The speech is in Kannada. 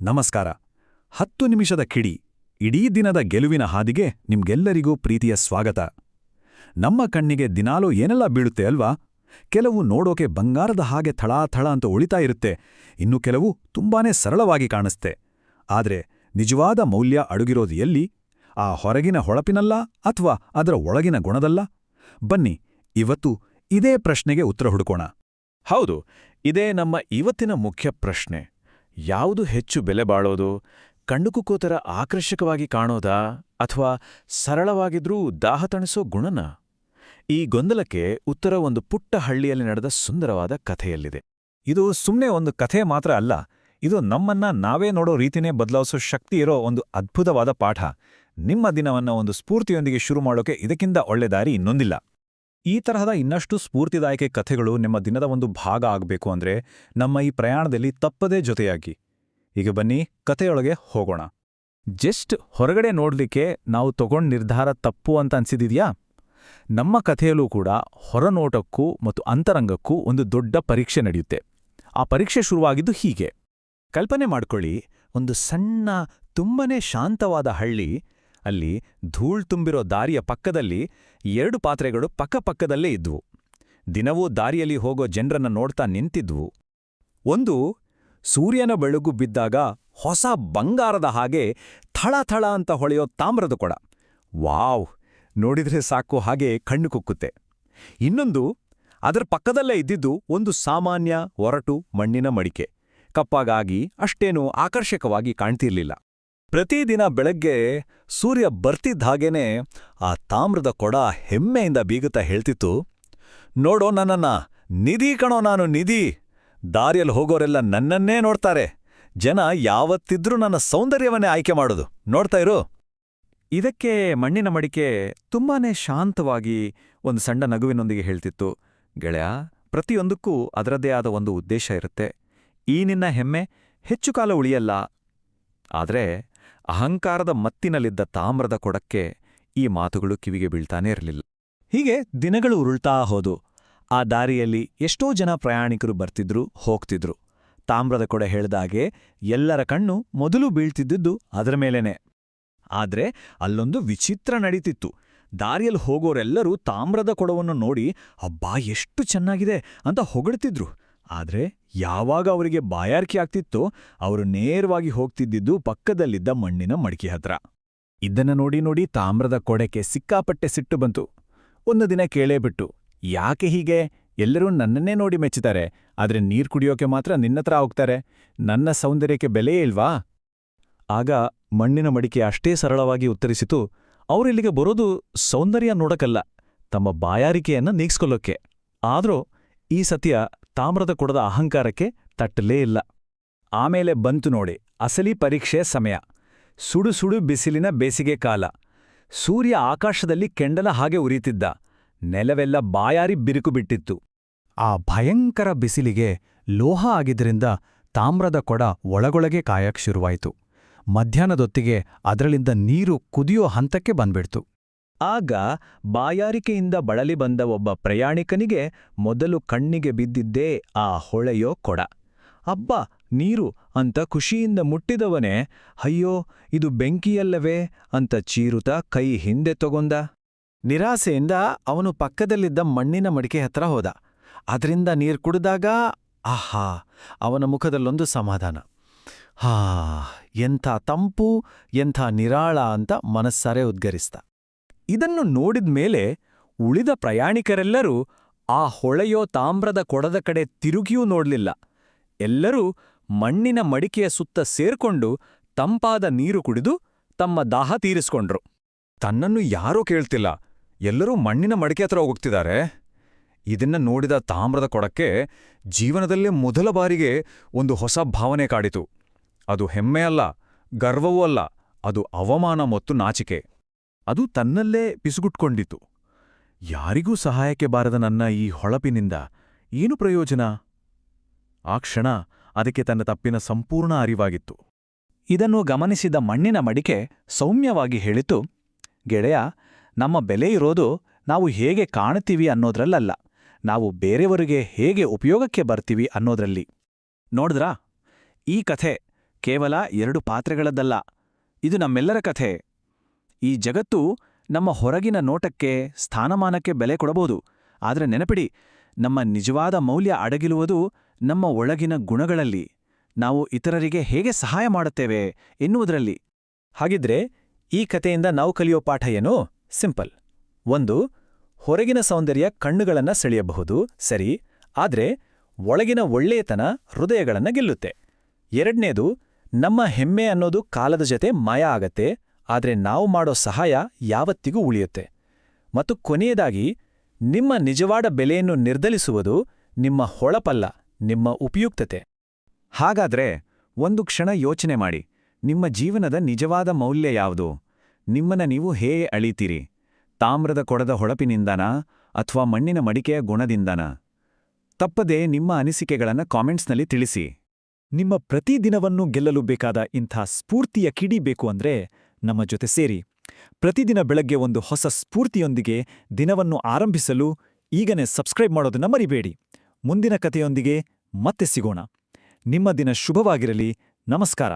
ನಮಸ್ಕಾರ. 10 ನಿಮಿಷದ ಕಿಡಿ ಇಡೀ ದಿನದ ಗೆಲುವಿನ ಹಾದಿಗೆ ನಿಮ್ಗೆಲ್ಲರಿಗೂ ಪ್ರೀತಿಯ ಸ್ವಾಗತ. ನಮ್ಮ ಕಣ್ಣಿಗೆ ದಿನಾಲೂ ಏನೆಲ್ಲ ಬೀಳುತ್ತೆ ಅಲ್ವಾ? ಕೆಲವು ನೋಡೋಕೆ ಬಂಗಾರದ ಹಾಗೆ ಥಳಾಥಳ ಅಂತ ಉಳಿತಾ ಇರುತ್ತೆ, ಇನ್ನು ಕೆಲವು ತುಂಬಾನೇ ಸರಳವಾಗಿ ಕಾಣಿಸ್ತೆ. ಆದ್ರೆ ನಿಜವಾದ ಮೌಲ್ಯ ಅಡುಗಿರೋದು ಎಲ್ಲಿ? ಆ ಹೊರಗಿನ ಹೊಳಪಿನಲ್ಲ ಅಥವಾ ಅದರ ಒಳಗಿನ ಗುಣದಲ್ಲ? ಬನ್ನಿ, ಇವತ್ತು ಇದೇ ಪ್ರಶ್ನೆಗೆ ಉತ್ತರ ಹುಡುಕೋಣ. ಹೌದು, ಇದೇ ನಮ್ಮ ಇವತ್ತಿನ ಮುಖ್ಯ ಪ್ರಶ್ನೆ. ಯಾವುದು ಹೆಚ್ಚು ಬೆಲೆ ಬಾಳೋದು? ಕಣ್ಣುಕುಕ್ಕೋತರ ಆಕರ್ಷಕವಾಗಿ ಕಾಣೋದಾ ಅಥವಾ ಸರಳವಾಗಿದ್ರೂ ದಾಹ ತಣಿಸೋ ಗುಣನ? ಈ ಗೊಂದಲಕ್ಕೆ ಉತ್ತರ ಒಂದು ಪುಟ್ಟ ಹಳ್ಳಿಯಲ್ಲಿ ನಡೆದ ಸುಂದರವಾದ ಕಥೆಯಲ್ಲಿದೆ. ಇದು ಸುಮ್ಮನೆ ಒಂದು ಕಥೆ ಮಾತ್ರ ಅಲ್ಲ, ಇದು ನಮ್ಮನ್ನ ನಾವೇ ನೋಡೋ ರೀತಿನೇ ಬದಲಾಯಿಸೋ ಶಕ್ತಿ ಇರೋ ಒಂದು ಅದ್ಭುತವಾದ ಪಾಠ. ನಿಮ್ಮ ದಿನವನ್ನ ಒಂದು ಸ್ಫೂರ್ತಿಯೊಂದಿಗೆ ಶುರು ಮಾಡೋಕೆ ಇದಕ್ಕಿಂತ ಒಳ್ಳೆ ದಾರಿ ಇನ್ನೊಂದಿಲ್ಲ. ಈ ತರಹದ ಇನ್ನಷ್ಟು ಸ್ಫೂರ್ತಿದಾಯಕ ಕಥೆಗಳು ನಿಮ್ಮ ದಿನದ ಒಂದು ಭಾಗ ಆಗಬೇಕು ಅಂದ್ರೆ ನಮ್ಮ ಈ ಪ್ರಯಾಣದಲ್ಲಿ ತಪ್ಪದೇ ಜೊತೆಯಾಗಿ. ಈಗ ಬನ್ನಿ, ಕಥೆಯೊಳಗೆ ಹೋಗೋಣ. ಜಸ್ಟ್ ಹೊರಗಡೆ ನೋಡ್ಲಿಕ್ಕೆ ನಾವು ತಗೊಂಡ್ ನಿರ್ಧಾರ ತಪ್ಪು ಅಂತ ಅನ್ಸಿದಿದ್ಯಾ? ನಮ್ಮ ಕಥೆಯಲ್ಲೂ ಕೂಡ ಹೊರನೋಟಕ್ಕೂ ಮತ್ತು ಅಂತರಂಗಕ್ಕೂ ಒಂದು ದೊಡ್ಡ ಪರೀಕ್ಷೆ ನಡೆಯುತ್ತೆ. ಆ ಪರೀಕ್ಷೆ ಶುರುವಾಗಿದ್ದು ಹೀಗೆ. ಕಲ್ಪನೆ ಮಾಡ್ಕೊಳ್ಳಿ, ಒಂದು ಸಣ್ಣ ತುಂಬನೇ ಶಾಂತವಾದ ಹಳ್ಳಿ. ಅಲ್ಲಿ ಧೂಳ್ ತುಂಬಿರೋ ದಾರಿಯ ಪಕ್ಕದಲ್ಲಿ 2 ಪಾತ್ರೆಗಳು ಪಕ್ಕಪಕ್ಕದಲ್ಲೇ ಇದ್ವು. ದಿನವೂ ದಾರಿಯಲ್ಲಿ ಹೋಗೋ ಜನರನ್ನ ನೋಡ್ತಾ ನಿಂತಿದ್ವು. ಒಂದು ಸೂರ್ಯನ ಬೆಳಗು ಬಿದ್ದಾಗ ಹೊಸ ಬಂಗಾರದ ಹಾಗೆ ಥಳಥಳ ಅಂತ ಹೊಳೆಯೋ ತಾಮ್ರದ ಕೊಡ. ವಾವ್, ನೋಡಿದ್ರೆ ಸಾಕು ಹಾಗೆ ಕಣ್ಣು ಕುಕ್ಕುತ್ತೆ. ಇನ್ನೊಂದು, ಅದರ ಪಕ್ಕದಲ್ಲೇ ಇದ್ದಿದ್ದು ಒಂದು ಸಾಮಾನ್ಯ ಒರಟು ಮಣ್ಣಿನ ಮಡಿಕೆ. ಕಪ್ಪಾಗಾಗಿ ಅಷ್ಟೇನೂ ಆಕರ್ಷಕವಾಗಿ ಕಾಣ್ತಿರ್ಲಿಲ್ಲ. ಪ್ರತಿದಿನ ಬೆಳಗ್ಗೆ ಸೂರ್ಯ ಬರ್ತಿದ್ದ ಆ ತಾಮ್ರದ ಕೊಡ ಹೆಮ್ಮೆಯಿಂದ ಬೀಗುತ್ತಾ ಹೇಳ್ತಿತ್ತು, ನೋಡೋ ನನ್ನನ್ನ, ನಿಧಿ ಕಣೋ ನಾನು, ನಿಧಿ. ದಾರಿಯಲ್ಲಿ ಹೋಗೋರೆಲ್ಲ ನನ್ನನ್ನೇ ನೋಡ್ತಾರೆ. ಜನ ಯಾವತ್ತಿದ್ರೂ ನನ್ನ ಸೌಂದರ್ಯವನ್ನೇ ಆಯ್ಕೆ ಮಾಡೋದು, ನೋಡ್ತಾ ಇರು. ಇದಕ್ಕೆ ಮಣ್ಣಿನ ಮಡಿಕೆ ತುಂಬಾನೇ ಶಾಂತವಾಗಿ ಒಂದು ಸಣ್ಣ ನಗುವಿನೊಂದಿಗೆ ಹೇಳ್ತಿತ್ತು, ಗೆಳೆಯ, ಪ್ರತಿಯೊಂದಕ್ಕೂ ಅದರದ್ದೇ ಆದ ಒಂದು ಉದ್ದೇಶ ಇರುತ್ತೆ. ಈ ನಿನ್ನ ಹೆಮ್ಮೆ ಹೆಚ್ಚು ಕಾಲ ಉಳಿಯಲ್ಲ. ಆದ್ರೆ ಅಹಂಕಾರದ ಮತ್ತಿನಲ್ಲಿದ್ದ ತಾಮ್ರದ ಕೊಡಕ್ಕೆ ಈ ಮಾತುಗಳು ಕಿವಿಗೆ ಬೀಳ್ತಾನೇ ಇರಲಿಲ್ಲ. ಹೀಗೆ ದಿನಗಳು ಉರುಳ್ತಾ ಹೋದು. ಆ ದಾರಿಯಲ್ಲಿ ಎಷ್ಟೋ ಜನ ಪ್ರಯಾಣಿಕರು ಬರ್ತಿದ್ರು, ಹೋಗ್ತಿದ್ರು. ತಾಮ್ರದ ಕೊಡ ಹೇಳ್ದಾಗೆ ಎಲ್ಲರ ಕಣ್ಣು ಮೊದಲು ಬೀಳ್ತಿದ್ದುದು ಅದರ ಮೇಲೇನೆ. ಆದ್ರೆ ಅಲ್ಲೊಂದು ವಿಚಿತ್ರ ನಡೀತಿತ್ತು. ದಾರಿಯಲ್ಲಿ ಹೋಗೋರೆಲ್ಲರೂ ತಾಮ್ರದ ಕೊಡವನ್ನು ನೋಡಿ ಅಬ್ಬಾ ಎಷ್ಟು ಚೆನ್ನಾಗಿದೆ ಅಂತ ಹೊಗಳ್ತಿದ್ರು. ಆದ್ರೆ ಯಾವಾಗ ಅವರಿಗೆ ಬಾಯಾರಿಕೆ ಆಗ್ತಿತ್ತೋ ಅವರು ನೇರವಾಗಿ ಹೋಗ್ತಿದ್ದಿದ್ದು ಪಕ್ಕದಲ್ಲಿದ್ದ ಮಣ್ಣಿನ ಮಡಿಕೆ ಹತ್ರ. ಇದನ್ನ ನೋಡಿ ನೋಡಿ ತಾಮ್ರದ ಕೊಡಕ್ಕೆ ಸಿಕ್ಕಾಪಟ್ಟೆ ಸಿಟ್ಟು ಬಂತು. ಒಂದು ದಿನ ಕೇಳೇಬಿಟ್ಟು, ಯಾಕೆ ಹೀಗೆ? ಎಲ್ಲರೂ ನನ್ನನ್ನೇ ನೋಡಿ ಮೆಚ್ಚುತ್ತಾರೆ, ಆದ್ರೆ ನೀರ್ ಕುಡಿಯೋಕೆ ಮಾತ್ರ ನಿನ್ನತ್ರ ಹೋಗ್ತಾರೆ. ನನ್ನ ಸೌಂದರ್ಯಕ್ಕೆ ಬೆಲೆಯೇ ಇಲ್ವಾ? ಆಗ ಮಣ್ಣಿನ ಮಡಿಕೆ ಅಷ್ಟೇ ಸರಳವಾಗಿ ಉತ್ತರಿಸಿತು, ಅವರಿಲ್ಲಿಗೆ ಬರೋದು ಸೌಂದರ್ಯ ನೋಡಕಲ್ಲ, ತಮ್ಮ ಬಾಯಾರಿಕೆಯನ್ನ ನೀಗ್ಸ್ಕೊಳ್ಳೋಕೆ. ಆದ್ರೂ ಈ ಸತ್ಯ ತಾಮ್ರದ ಕೊಡದ ಅಹಂಕಾರಕ್ಕೆ ತಟ್ಟಲೇ ಇಲ್ಲ. ಆಮೇಲೆ ಬಂತು ನೋಡಿ ಅಸಲಿ ಪರೀಕ್ಷೆ ಸಮಯ. ಸುಡು ಸುಡು ಬಿಸಿಲಿನ ಬೇಸಿಗೆ ಕಾಲ. ಸೂರ್ಯ ಆಕಾಶದಲ್ಲಿ ಕೆಂಡಲ ಹಾಗೆ ಉರಿತಿದ್ದ. ನೆಲವೆಲ್ಲ ಬಾಯಾರಿ ಬಿರುಕು ಬಿಟ್ಟಿತ್ತು. ಆ ಭಯಂಕರ ಬಿಸಿಲಿಗೆ ಲೋಹ ಆಗಿದ್ರಿಂದ ತಾಮ್ರದ ಕೊಡ ಒಳಗೊಳಗೆ ಕಾಯಕ್ ಶುರುವಾಯಿತು. ಮಧ್ಯಾಹ್ನದೊತ್ತಿಗೆ ಅದರಲ್ಲಿಂದ ನೀರು ಕುದಿಯೋ ಹಂತಕ್ಕೆ ಬಂದ್ಬಿಡ್ತು. ಆಗ ಬಾಯಾರಿಕೆಯಿಂದ ಬಳಲಿ ಬಂದ ಒಬ್ಬ ಪ್ರಯಾಣಿಕನಿಗೆ ಮೊದಲು ಕಣ್ಣಿಗೆ ಬಿದ್ದಿದ್ದೇ ಆ ಹೊಳೆಯೋ ಕೊಡ. ಅಬ್ಬಾ, ನೀರು ಅಂತ ಖುಷಿಯಿಂದ ಮುಟ್ಟಿದವನೇ, ಅಯ್ಯೋ ಇದು ಬೆಂಕಿಯಲ್ಲವೇ ಅಂತ ಚೀರುತ್ತಾ ಕೈ ಹಿಂದೆ ತಗೊಂಡ. ನಿರಾಸೆಯಿಂದ ಅವನು ಪಕ್ಕದಲ್ಲಿದ್ದ ಮಣ್ಣಿನ ಮಡಿಕೆ ಹತ್ರ ಹೋದ. ಅದರಿಂದ ನೀರು ಕುಡಿದಾಗ ಆಹಾ, ಅವನ ಮುಖದಲ್ಲೊಂದು ಸಮಾಧಾನ. ಎಂಥ ತಂಪು, ಎಂಥ ನಿರಾಳ ಅಂತ ಮನಸ್ಸಾರೆ ಉದ್ಗರಿಸ್ತ. ಇದನ್ನು ನೋಡಿದ್ಮೇಲೆ ಉಳಿದ ಪ್ರಯಾಣಿಕರೆಲ್ಲರೂ ಆ ಹೊಳೆಯೋ ತಾಮ್ರದ ಕೊಡದ ಕಡೆ ತಿರುಗಿಯೂ ನೋಡ್ಲಿಲ್ಲ. ಎಲ್ಲರೂ ಮಣ್ಣಿನ ಮಡಿಕೆಯ ಸುತ್ತ ಸೇರ್ಕೊಂಡು ತಂಪಾದ ನೀರು ಕುಡಿದು ತಮ್ಮ ದಾಹ ತೀರಿಸ್ಕೊಂಡ್ರು. ತನ್ನನ್ನು ಯಾರೂ ಕೇಳ್ತಿಲ್ಲ, ಎಲ್ಲರೂ ಮಣ್ಣಿನ ಮಡಿಕೆ ಹತ್ರ ಹೋಗ್ತಿದ್ದಾರೆ. ಇದನ್ನ ನೋಡಿದ ತಾಮ್ರದ ಕೊಡಕ್ಕೆ ಜೀವನದಲ್ಲೇ ಮೊದಲ ಬಾರಿಗೆ ಒಂದು ಹೊಸ ಭಾವನೆ ಕಾಡಿತು. ಅದು ಹೆಮ್ಮೆಯಲ್ಲ, ಗರ್ವವೂ ಅಲ್ಲ, ಅದು ಅವಮಾನ ಮತ್ತು ನಾಚಿಕೆ. ಅದು ತನ್ನಲ್ಲೇ ಪಿಸುಗುಟ್ಕೊಂಡಿತು. ಯಾರಿಗೂ ಸಹಾಯಕ್ಕೆ ಬಾರದ ನನ್ನ ಈ ಹೊಳಪಿನಿಂದ ಏನು ಪ್ರಯೋಜನ? ಆ ಕ್ಷಣ ಅದಕ್ಕೆ ತನ್ನ ತಪ್ಪಿನ ಸಂಪೂರ್ಣ ಅರಿವಾಗಿತ್ತು. ಇದನ್ನು ಗಮನಿಸಿದ ಮಣ್ಣಿನ ಮಡಿಕೆ ಸೌಮ್ಯವಾಗಿ ಹೇಳಿತು, ಗೆಳೆಯ, ನಮ್ಮ ಬೆಲೆ ಇರೋದು ನಾವು ಹೇಗೆ ಕಾಣುತ್ತೀವಿ ಅನ್ನೋದ್ರಲ್ಲಲ್ಲ, ನಾವು ಬೇರೆಯವರಿಗೆ ಹೇಗೆ ಉಪಯೋಗಕ್ಕೆ ಬರ್ತೀವಿ ಅನ್ನೋದ್ರಲ್ಲಿ. ನೋಡಿದ್ರಾ? ಈ ಕಥೆ ಕೇವಲ 2 ಪಾತ್ರೆಗಳದ್ದಲ್ಲ. ಇದು ನಮ್ಮೆಲ್ಲರ ಕಥೆ. ಈ ಜಗತ್ತು ನಮ್ಮ ಹೊರಗಿನ ನೋಟಕ್ಕೆ, ಸ್ಥಾನಮಾನಕ್ಕೆ ಬೆಲೆ ಕೊಡಬಹುದು. ಆದರೆ ನೆನಪಿಡಿ, ನಮ್ಮ ನಿಜವಾದ ಮೌಲ್ಯ ಅಡಗಿರುವುದು ನಮ್ಮ ಒಳಗಿನ ಗುಣಗಳಲ್ಲಿ. ನಾವು ಇತರರಿಗೆ ಹೇಗೆ ಸಹಾಯ ಮಾಡುತ್ತೇವೆ ಎನ್ನುವುದರಲ್ಲಿ. ಹಾಗಿದ್ರೆ ಈ ಕಥೆಯಿಂದ ನಾವು ಕಲಿಯೋ ಪಾಠ ಏನು? ಸಿಂಪಲ್. 1. ಹೊರಗಿನ ಸೌಂದರ್ಯ ಕಣ್ಣುಗಳನ್ನ ಸೆಳೆಯಬಹುದು, ಸರಿ, ಆದ್ರೆ ಒಳಗಿನ ಒಳ್ಳೆಯತನ ಹೃದಯಗಳನ್ನ ಗೆಲ್ಲುತ್ತೆ. 2ನೇದು, ನಮ್ಮ ಹೆಮ್ಮೆ ಅನ್ನೋದು ಕಾಲದ ಜೊತೆ ಮಾಯ ಆಗತ್ತೆ, ಆದ್ರೆ ನಾವು ಮಾಡೋ ಸಹಾಯ ಯಾವತ್ತಿಗೂ ಉಳಿಯುತ್ತೆ. ಮತ್ತು ಕೊನೆಯದಾಗಿ, ನಿಮ್ಮ ನಿಜವಾದ ಬೆಲೆಯನ್ನು ನಿರ್ಧರಿಸುವುದು ನಿಮ್ಮ ಹೊಳಪಲ್ಲ, ನಿಮ್ಮ ಉಪಯುಕ್ತತೆ. ಹಾಗಾದ್ರೆ ಒಂದು ಕ್ಷಣ ಯೋಚನೆ ಮಾಡಿ, ನಿಮ್ಮ ಜೀವನದ ನಿಜವಾದ ಮೌಲ್ಯ ಯಾವುದು? ನಿಮ್ಮನ್ನ ನೀವು ಹೇಗೆ ಅಳೀತೀರಿ? ತಾಮ್ರದ ಕೊಡದ ಹೊಳಪಿನಿಂದನಾ ಅಥವಾ ಮಣ್ಣಿನ ಮಡಿಕೆಯ ಗುಣದಿಂದನಾ? ತಪ್ಪದೇ ನಿಮ್ಮ ಅನಿಸಿಕೆಗಳನ್ನ ಕಾಮೆಂಟ್ಸ್ನಲ್ಲಿ ತಿಳಿಸಿ. ನಿಮ್ಮ ಪ್ರತಿದಿನವನ್ನು ಗೆಲ್ಲಲು ಬೇಕಾದ ಇಂಥ ಸ್ಫೂರ್ತಿಯ ಕಿಡಿ ಬೇಕು ಅಂದ್ರೆ ನಮ್ಮ ಜೊತೆ ಸೇರಿ. ಪ್ರತಿದಿನ ಬೆಳಗ್ಗೆ ಒಂದು ಹೊಸ ಸ್ಫೂರ್ತಿಯೊಂದಿಗೆ ದಿನವನ್ನು ಆರಂಭಿಸಲು ಈಗನೇ ಸಬ್ಸ್ಕ್ರೈಬ್ ಮಾಡೋದನ್ನ ಮರಿಬೇಡಿ. ಮುಂದಿನ ಕಥೆಯೊಂದಿಗೆ ಮತ್ತೆ ಸಿಗೋಣ. ನಿಮ್ಮ ದಿನ ಶುಭವಾಗಿರಲಿ. ನಮಸ್ಕಾರ.